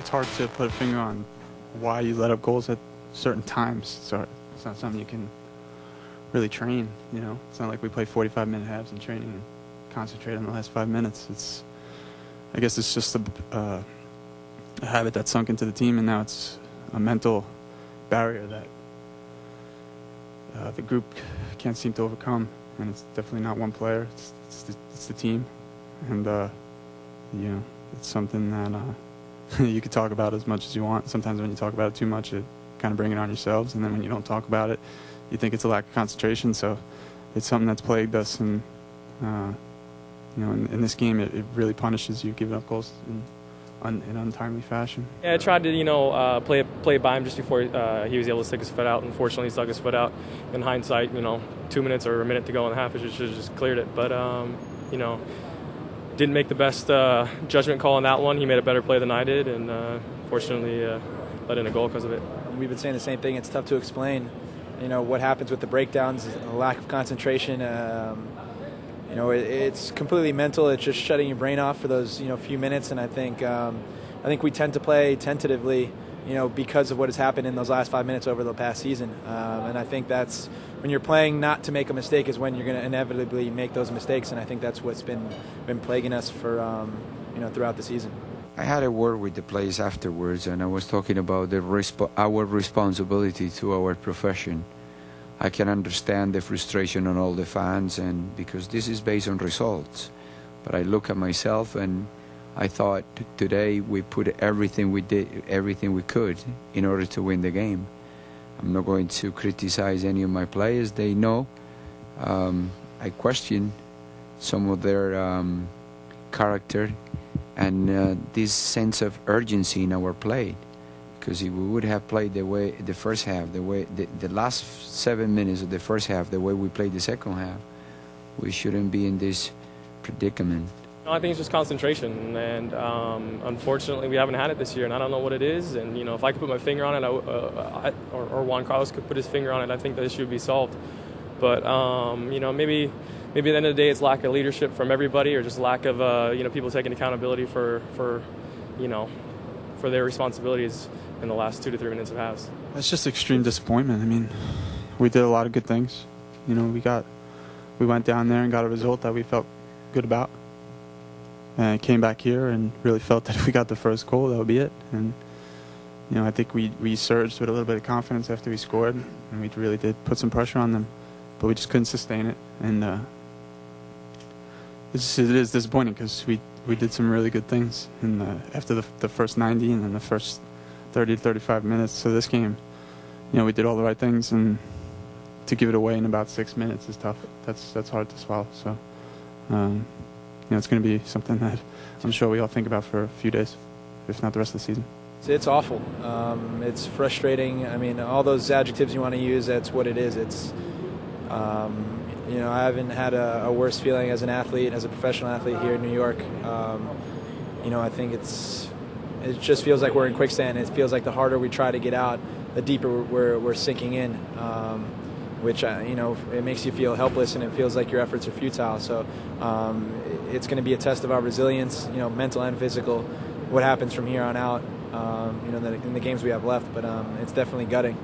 it's hard to put a finger on why you let up goals at certain times. So it's not something you can really train, you know. It's not like we play 45-minute halves in training and concentrate on the last 5 minutes. I guess it's just a habit that's sunk into the team, and now it's a mental barrier that the group can't seem to overcome. And it's definitely not one player. It's the team, and you know, it's something that you could talk about as much as you want. Sometimes when you talk about it too much, it kind of bring it on yourselves, and then when you don't talk about it, you think it's a lack of concentration. So it's something that's plagued us, and you know, in this game, it really punishes you giving up goals in untimely fashion. Yeah, I tried to, you know, play by him just before he was able to stick his foot out. Unfortunately, he stuck his foot out. In hindsight, you know, 2 minutes or a minute to go in the half, it should have just cleared it. But, you know, didn't make the best judgment call on that one. He made a better play than I did, and fortunately let in a goal because of it. We've been saying the same thing. It's tough to explain, you know, what happens with the breakdowns, a lack of concentration. You know, it's completely mental. It's just shutting your brain off for those, you know, few minutes. And I think we tend to play tentatively, you know, because of what has happened in those last 5 minutes over the past season. And I think that's when you're playing not to make a mistake is when you're going to inevitably make those mistakes. And I think that's what's been plaguing us for you know, throughout the season. I had a word with the players afterwards, and I was talking about our responsibility to our profession. I can understand the frustration on all the fans, and because this is based on results. But I look at myself, and I thought today we put everything we could in order to win the game. I'm not going to criticize any of my players. They know I question some of their character and this sense of urgency in our play. Because if we would have played the way the first half, the last 7 minutes of the first half, the way we played the second half, we shouldn't be in this predicament. I think it's just concentration, and unfortunately we haven't had it this year, and I don't know what it is. And you know, if I could put my finger on it, or Juan Carlos could put his finger on it, I think the issue would be solved. But you know, maybe at the end of the day, it's lack of leadership from everybody, or just lack of you know, people taking accountability for you know, for their responsibilities in the last 2 to 3 minutes of halves. It's just extreme disappointment. I mean, we did a lot of good things. You know, we went down there and got a result that we felt good about, and came back here and really felt that if we got the first goal, that would be it. And you know, I think we surged with a little bit of confidence after we scored, and we really did put some pressure on them, but we just couldn't sustain it. And it is disappointing because we did some really good things after the first 90 and then the first 30 to 35 minutes. So this game, you know, we did all the right things, and to give it away in about 6 minutes is tough. That's hard to swallow. So you know, it's going to be something that I'm sure we all think about for a few days, if not the rest of the season. It's awful. It's frustrating. I mean, all those adjectives you want to use, that's what it is. It's you know, I haven't had a worse feeling as an athlete, as a professional athlete here in New York. You know, I think it just feels like we're in quicksand. It feels like the harder we try to get out, the deeper we're sinking in, which, you know, it makes you feel helpless, and it feels like your efforts are futile. So it's going to be a test of our resilience, you know, mental and physical, what happens from here on out, you know, in the games we have left. But it's definitely gutting.